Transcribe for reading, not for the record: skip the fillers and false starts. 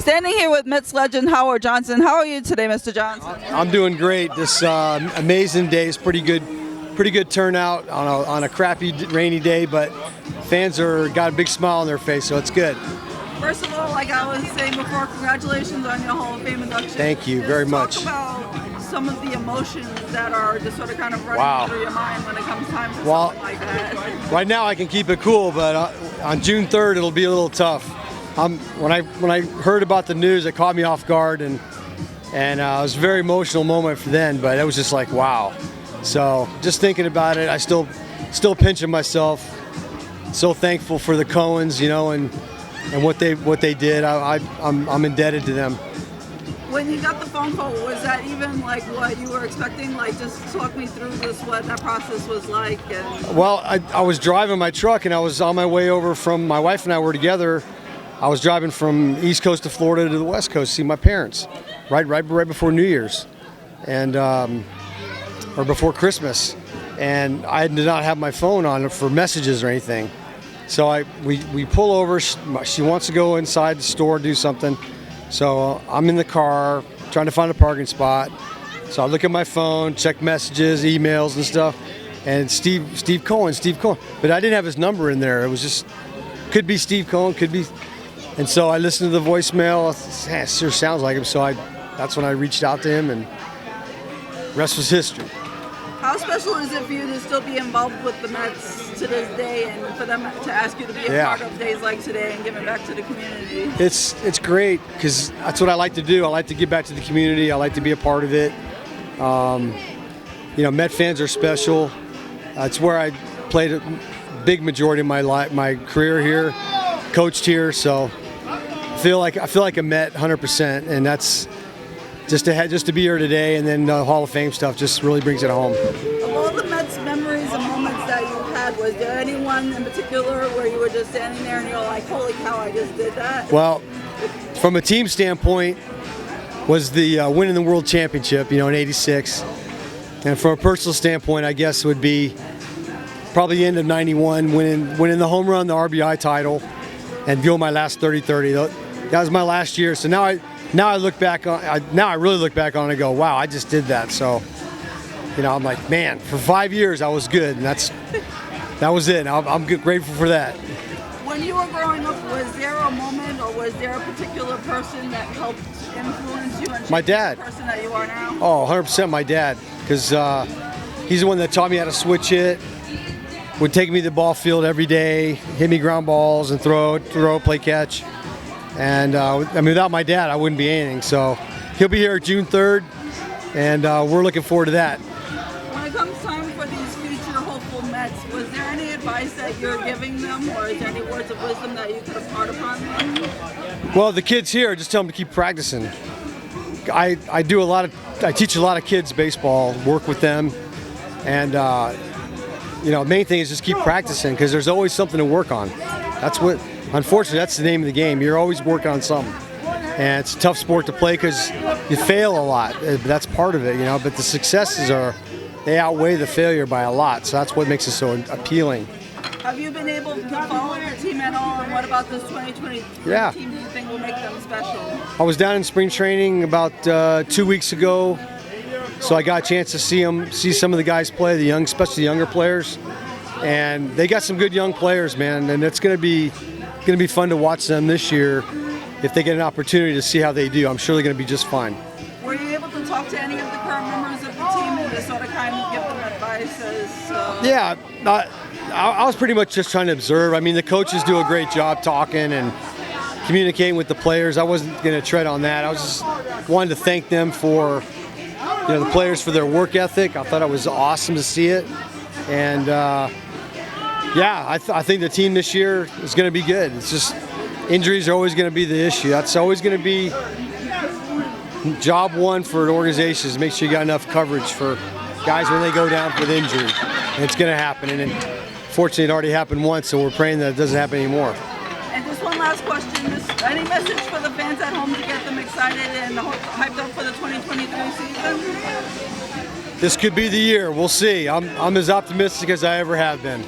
Standing here with Mets legend Howard Johnson. How are you today, Mr. Johnson? I'm doing great. This amazing day is pretty good turnout on a crappy rainy day, but fans got a big smile on their face, so it's good. First of all, like I was saying before, congratulations on your Hall of Fame induction. Thank you very much. Talk about some of the emotions that are just sort of kind of running through your mind when it comes time for something like that. Right now I can keep it cool, but on June 3rd it'll be a little tough. When I heard about the news, it caught me off guard, and it was a very emotional moment for then. But it was just like, wow. So just thinking about it, I still pinching myself. So thankful for the Cohens, and what they did. I'm indebted to them. When you got the phone call, was that even like what you were expecting? Like, just talk me through what that process was like. Well, I was driving my truck, and I was on my way over from, my wife and I were together. I was driving from East Coast of Florida to the West Coast to see my parents, right before New Year's, and or before Christmas, and I did not have my phone on for messages or anything. So we pull over. She wants to go inside the store, do something. So I'm in the car trying to find a parking spot. So I look at my phone, check messages, emails and stuff, and Steve Cohen. But I didn't have his number in there. It was just, could be Steve Cohen, could be. And so I listened to the voicemail. It sure sounds like him. So that's when I reached out to him, and the rest was history. How special is it for you to still be involved with the Mets to this day, and for them to ask you to be a part of days like today and giving back to the community? It's great, because that's what I like to do. I like to give back to the community. I like to be a part of it. Met fans are special. It's where I played a big majority of my career here, coached here. So I feel like a Met 100%, and that's just to be here today, and then the Hall of Fame stuff just really brings it home. Of all the Mets memories and moments that you had, was there anyone in particular where you were just standing there and you're like, holy cow, I just did that? Well, from a team standpoint, was the winning the World Championship, in '86. And from a personal standpoint, I guess it would be probably the end of '91, winning the home run, the RBI title, and go my last 30-30. That was my last year. So now I look back on. Now I really look back on it and go, wow, I just did that. So, I'm like, man, for 5 years I was good, and that was it. I'm grateful for that. When you were growing up, was there a moment or was there a particular person that helped influence you and my dad. The person that you are now? Oh, 100% my dad, because he's the one that taught me how to switch hit. Would take me to the ball field every day, hit me ground balls and throw, play catch. And without my dad, I wouldn't be anything. So he'll be here June 3rd, and we're looking forward to that. When it comes time for these future hopeful Mets, was there any advice that you're giving them, or is there any words of wisdom that you could impart upon them? Well, the kids here, just tell them to keep practicing. I teach a lot of kids baseball, work with them, and the main thing is just keep practicing, because there's always something to work on. Unfortunately, that's the name of the game. You're always working on something. And it's a tough sport to play because you fail a lot. That's part of it, But the successes they outweigh the failure by a lot. So that's what makes it so appealing. Have you been able to follow your team at all? And what about this 2020 team do you think will make them special? I was down in spring training about 2 weeks ago. So I got a chance to see some of the guys play, especially the younger players. And they got some good young players, man. And it's going to be fun to watch them this year if they get an opportunity to see how they do. I'm sure they're going to be just fine. Were you able to talk to any of the current members of the team and just sort of kind of give them advice as... Yeah, I was pretty much just trying to observe. I mean, the coaches do a great job talking and communicating with the players. I wasn't going to tread on that. I was just wanted to thank them for, the players for their work ethic. I thought it was awesome to see it. And, I think the team this year is going to be good. It's just injuries are always going to be the issue. That's always going to be job one for an organization, is make sure you got enough coverage for guys when they go down with injury. And it's going to happen. And fortunately, it already happened once, so we're praying that it doesn't happen anymore. And just one last question. Any message for the fans at home to get them excited and hyped up for the 2023 season? This could be the year. We'll see. I'm as optimistic as I ever have been.